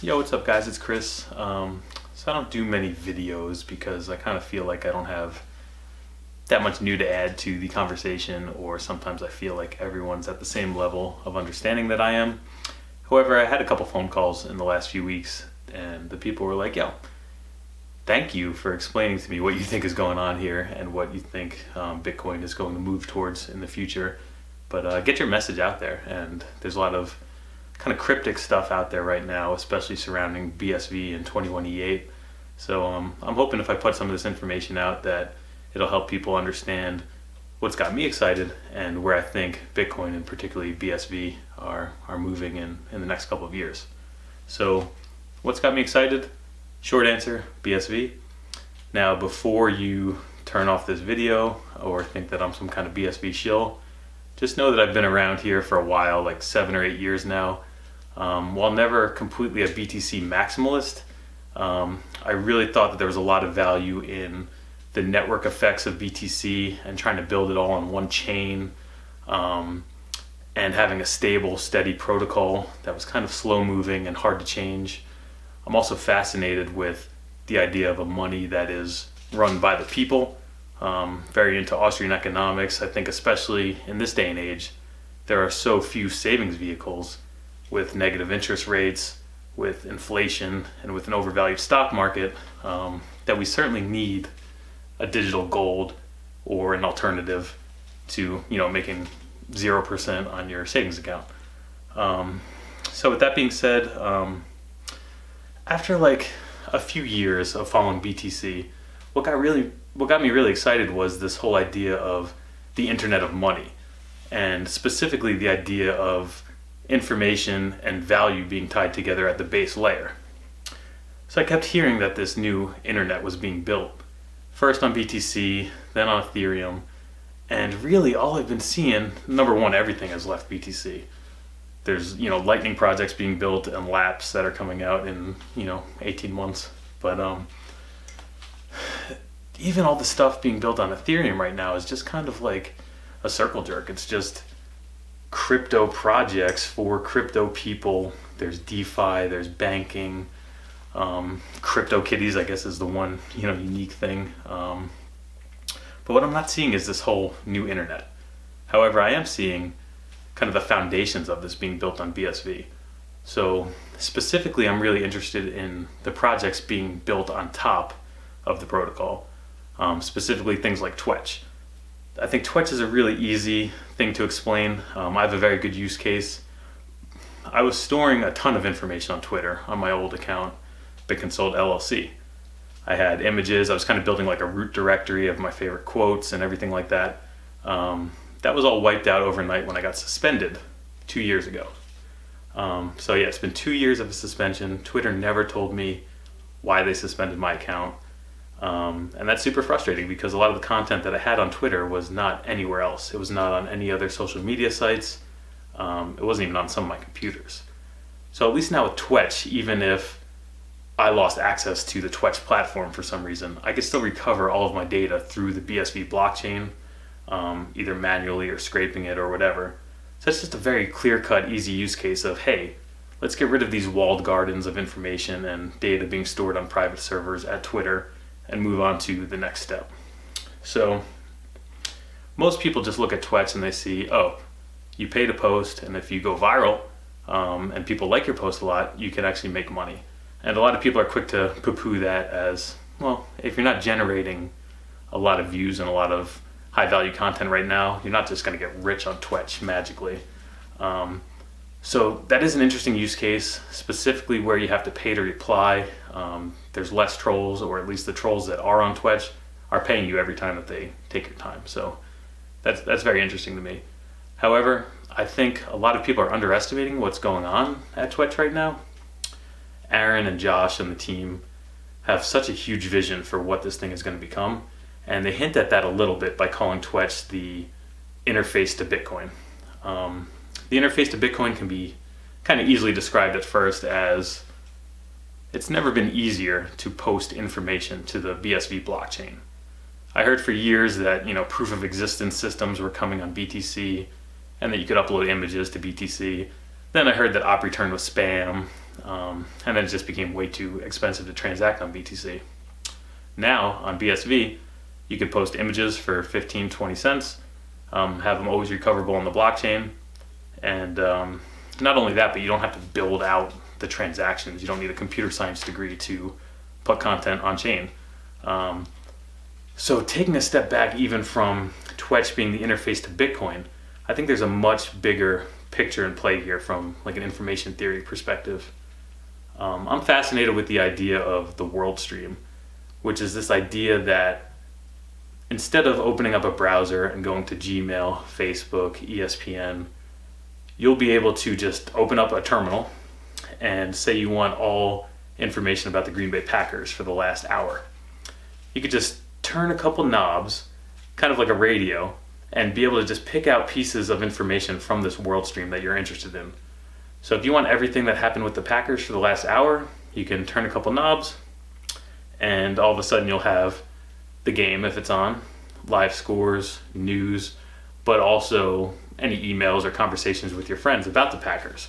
Yo, what's up guys, it's Chris. So I don't do many videos because I kind of feel like I don't have that much new to add to the conversation, or sometimes I feel like everyone's at the same level of understanding that I am. However, I had a couple phone calls in the last few weeks and the people were like, yo, thank you for explaining to me what you think is going on here and what you think Bitcoin is going to move towards in the future. But get your message out there, and there's a lot of kind of cryptic stuff out there right now, especially surrounding BSV and 21E8. So I'm hoping if I put some of this information out that it'll help people understand what's got me excited and where I think Bitcoin and particularly BSV are moving in the next couple of years. So what's got me excited? Short answer, BSV. Now, before you turn off this video or think that I'm some kind of BSV shill, just know that I've been around here for a while, like 7 or 8 years now. While never completely a BTC maximalist, I really thought that there was a lot of value in the network effects of BTC and trying to build it all on one chain, and having a stable, steady protocol that was kind of slow moving and hard to change. I'm also fascinated with the idea of a money that is run by the people. Very into Austrian economics. I think especially in this day and age, there are so few savings vehicles with negative interest rates, with inflation, and with an overvalued stock market, that we certainly need a digital gold or an alternative to, making 0% on your savings account. So with that being said, after like a few years of following BTC, what got me really excited was this whole idea of the Internet of Money, and specifically the idea of information and value being tied together at the base layer. So I kept hearing that this new internet was being built, first on BTC, then on Ethereum, and really all I've been seeing, number one, everything has left BTC. There's, Lightning projects being built and laps that are coming out in, 18 months. But even all the stuff being built on Ethereum right now is just kind of like a circle jerk. It's just crypto projects for crypto people. There's DeFi, there's banking, crypto kitties, I guess, is the one unique thing. But what I'm not seeing is this whole new internet. However, I am seeing kind of the foundations of this being built on BSV. So specifically, I'm really interested in the projects being built on top of the protocol, specifically things like twetch. I think twetch is a really easy thing to explain. I have a very good use case. I was storing a ton of information on Twitter on my old account, BitConsult LLC. I had images. I was kind of building like a root directory of my favorite quotes and everything like that. That was all wiped out overnight when I got suspended 2 years ago. So yeah, it's been 2 years of a suspension. Twitter never told me why they suspended my account. And that's super frustrating because a lot of the content that I had on Twitter was not anywhere else. It was not on any other social media sites. It wasn't even on some of my computers. So at least now with twetch, even if I lost access to the twetch platform for some reason, I could still recover all of my data through the BSV blockchain, either manually or scraping it or whatever. So it's just a very clear-cut, easy use case of, hey, let's get rid of these walled gardens of information and data being stored on private servers at Twitter and move on to the next step. So most people just look at twetch and they see, oh, you pay to post, and if you go viral and people like your post a lot, you can actually make money. And a lot of people are quick to poo-poo that as, well, if you're not generating a lot of views and a lot of high value content right now, you're not just going to get rich on twetch magically. So that is an interesting use case, specifically where you have to pay to reply. There's less trolls, or at least the trolls that are on twetch are paying you every time that they take your time. So that's very interesting to me. However, I think a lot of people are underestimating what's going on at twetch right now. Aaron and Josh and the team have such a huge vision for what this thing is going to become, and they hint at that a little bit by calling twetch the interface to Bitcoin. The interface to Bitcoin can be kind of easily described at first as it's never been easier to post information to the BSV blockchain. I heard for years that proof of existence systems were coming on BTC and that you could upload images to BTC. Then I heard that op return was spam, And then it just became way too expensive to transact on BTC. Now on BSV, you could post images for 15, 20 cents, have them always recoverable on the blockchain. And not only that, but you don't have to build out the transactions. You don't need a computer science degree to put content on chain. So taking a step back even from Twetch being the interface to Bitcoin, I think there's a much bigger picture in play here from like an information theory perspective. I'm fascinated with the idea of the worldstream, which is this idea that instead of opening up a browser and going to Gmail, Facebook, ESPN, you'll be able to just open up a terminal and say you want all information about the Green Bay Packers for the last hour. You could just turn a couple knobs, kind of like a radio, and be able to just pick out pieces of information from this world stream that you're interested in. So if you want everything that happened with the Packers for the last hour, you can turn a couple knobs, and all of a sudden you'll have the game if it's on, live scores, news, but also any emails or conversations with your friends about the Packers.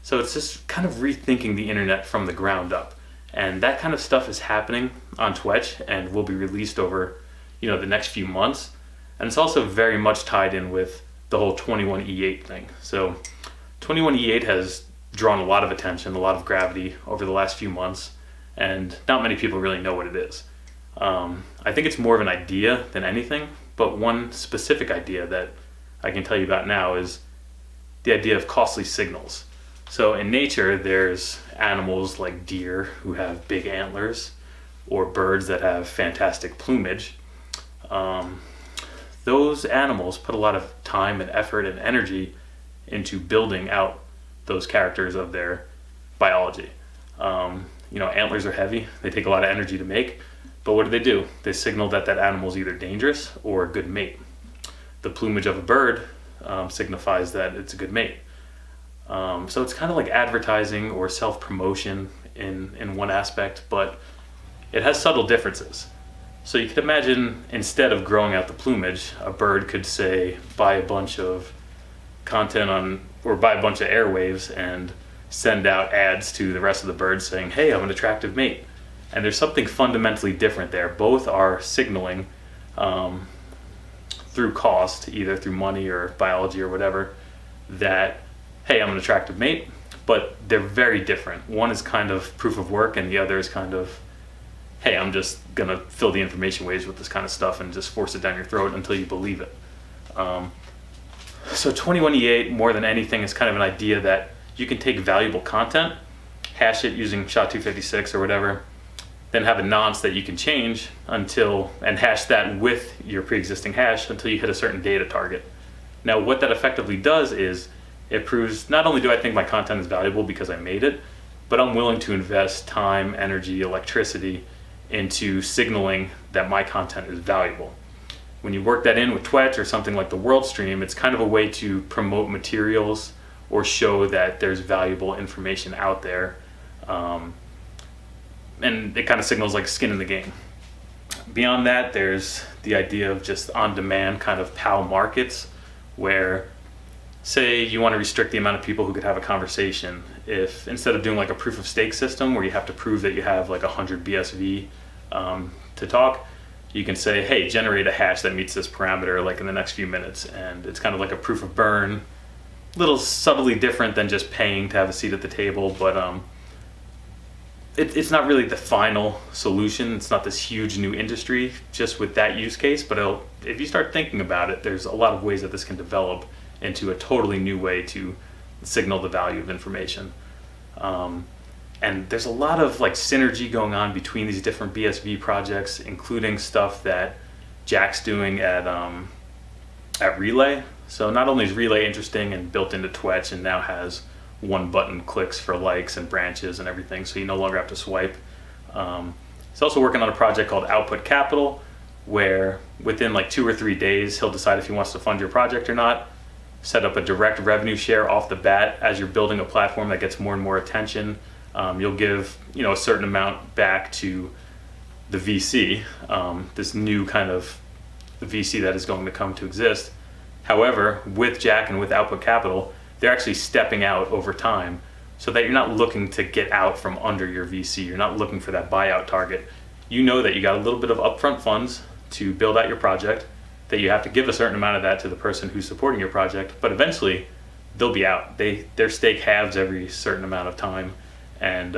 So it's just kind of rethinking the internet from the ground up. And that kind of stuff is happening on Twetch and will be released over, the next few months. And it's also very much tied in with the whole 21E8 thing. So 21E8 has drawn a lot of attention, a lot of gravity over the last few months, and not many people really know what it is. I think it's more of an idea than anything, but one specific idea that I can tell you about now is the idea of costly signals. So in nature, there's animals like deer who have big antlers, or birds that have fantastic plumage. Those animals put a lot of time and effort and energy into building out those characters of their biology. Antlers are heavy, they take a lot of energy to make, but what do? They signal that that animal is either dangerous or a good mate. The plumage of a bird signifies that it's a good mate. So it's kind of like advertising or self-promotion in one aspect, but it has subtle differences. So you could imagine instead of growing out the plumage, a bird could say, buy a bunch of content on, or buy a bunch of airwaves and send out ads to the rest of the birds saying, hey, I'm an attractive mate. And there's something fundamentally different there. Both are signaling through cost, either through money or biology or whatever, that, hey, I'm an attractive mate, but they're very different. One is kind of proof of work and the other is kind of, hey, I'm just gonna fill the information waves with this kind of stuff and just force it down your throat until you believe it. So 21E8, more than anything, is kind of an idea that you can take valuable content, hash it using SHA-256 or whatever, then have a nonce that you can change and hash that with your pre-existing hash until you hit a certain data target. Now what that effectively does is it proves not only do I think my content is valuable because I made it, but I'm willing to invest time, energy, electricity into signaling that my content is valuable. When you work that in with Twetch or something like the worldstream, it's kind of a way to promote materials or show that there's valuable information out there. And it kind of signals like skin in the game. Beyond that, there's the idea of just on-demand kind of POW markets where, say you want to restrict the amount of people who could have a conversation. If instead of doing like a proof of stake system where you have to prove that you have like 100 BSV to talk, you can say, hey, generate a hash that meets this parameter like in the next few minutes. And it's kind of like a proof of burn, a little subtly different than just paying to have a seat at the table, but it's not really the final solution. It's not this huge new industry just with that use case, but if you start thinking about it, there's a lot of ways that this can develop into a totally new way to signal the value of information. And there's a lot of like synergy going on between these different BSV projects, including stuff that Jack's doing at Relay. So not only is Relay interesting and built into Twetch and now has one button clicks for likes and branches and everything, so you no longer have to swipe. He's also working on a project called Output Capital, where within like 2 or 3 days, he'll decide if he wants to fund your project or not, set up a direct revenue share off the bat as you're building a platform that gets more and more attention. You'll give a certain amount back to the VC, this new kind of VC that is going to come to exist. However, with Jack and with Output Capital, they're actually stepping out over time so that you're not looking to get out from under your VC. You're not looking for that buyout target. You know that you got a little bit of upfront funds to build out your project, that you have to give a certain amount of that to the person who's supporting your project, but eventually they'll be out. Their stake halves every certain amount of time, and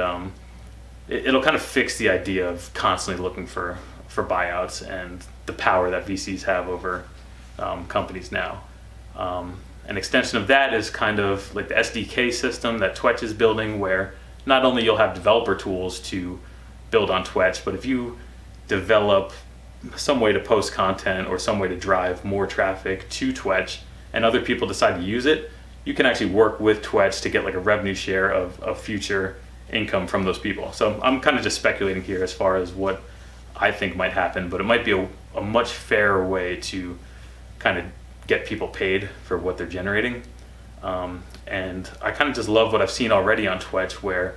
it'll kind of fix the idea of constantly looking for buyouts and the power that VCs have over companies now. An extension of that is kind of like the SDK system that Twetch is building, where not only you'll have developer tools to build on Twetch, but if you develop some way to post content or some way to drive more traffic to Twetch and other people decide to use it, you can actually work with Twetch to get like a revenue share of future income from those people. So I'm kind of just speculating here as far as what I think might happen, but it might be a much fairer way to kind of get people paid for what they're generating. And I kind of just love what I've seen already on Twetch, where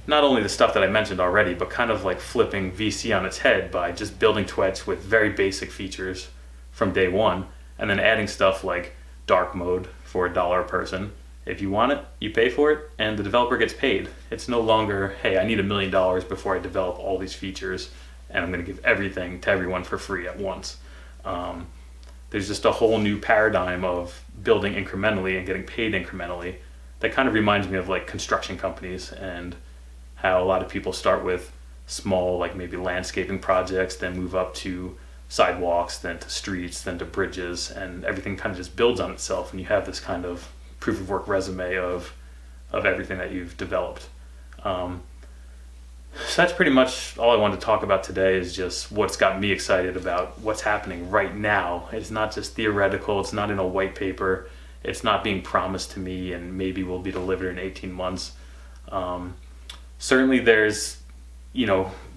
not only the stuff that I mentioned already, but kind of like flipping VC on its head by just building Twetch with very basic features from day one, and then adding stuff like dark mode for $1 a person. If you want it, you pay for it, and the developer gets paid. It's no longer, hey, I need $1 million before I develop all these features, and I'm going to give everything to everyone for free at once. There's just a whole new paradigm of building incrementally and getting paid incrementally that kind of reminds me of like construction companies, and how a lot of people start with small, like maybe landscaping projects, then move up to sidewalks, then to streets, then to bridges, and everything kind of just builds on itself, and you have this kind of proof of work resume of everything that you've developed. So that's pretty much all I wanted to talk about today, is just what's got me excited about what's happening right now. It's not just theoretical, it's not in a white paper, it's not being promised to me and maybe will be delivered in 18 months. Certainly there's,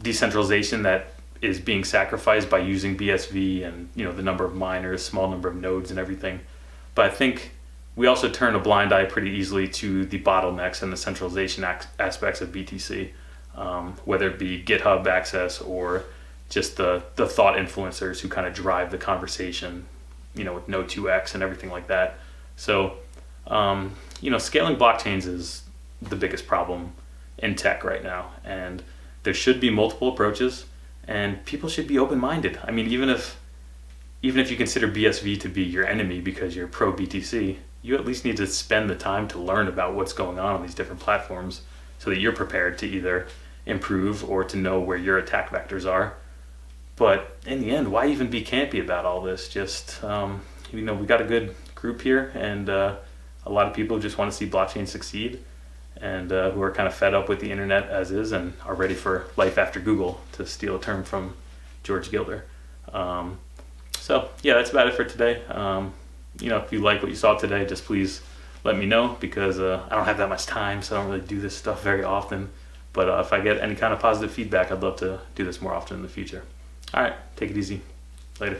decentralization that is being sacrificed by using BSV and, the number of miners, small number of nodes and everything. But I think we also turn a blind eye pretty easily to the bottlenecks and the centralization aspects of BTC. Whether it be GitHub access or just the thought influencers who kind of drive the conversation, with no 2x and everything like that. So, scaling blockchains is the biggest problem in tech right now, and there should be multiple approaches, and people should be open-minded. I mean, even if you consider BSV to be your enemy because you're pro BTC, you at least need to spend the time to learn about what's going on these different platforms, so that you're prepared to either improve or to know where your attack vectors are. But in the end, why even be campy about all this? Just, we got a good group here, and a lot of people just want to see blockchain succeed, and who are kind of fed up with the internet as is and are ready for life after Google, to steal a term from George Gilder. So yeah, that's about it for today. If you like what you saw today, just please let me know, because I don't have that much time, so I don't really do this stuff very often. But if I get any kind of positive feedback, I'd love to do this more often in the future. All right, take it easy. Later.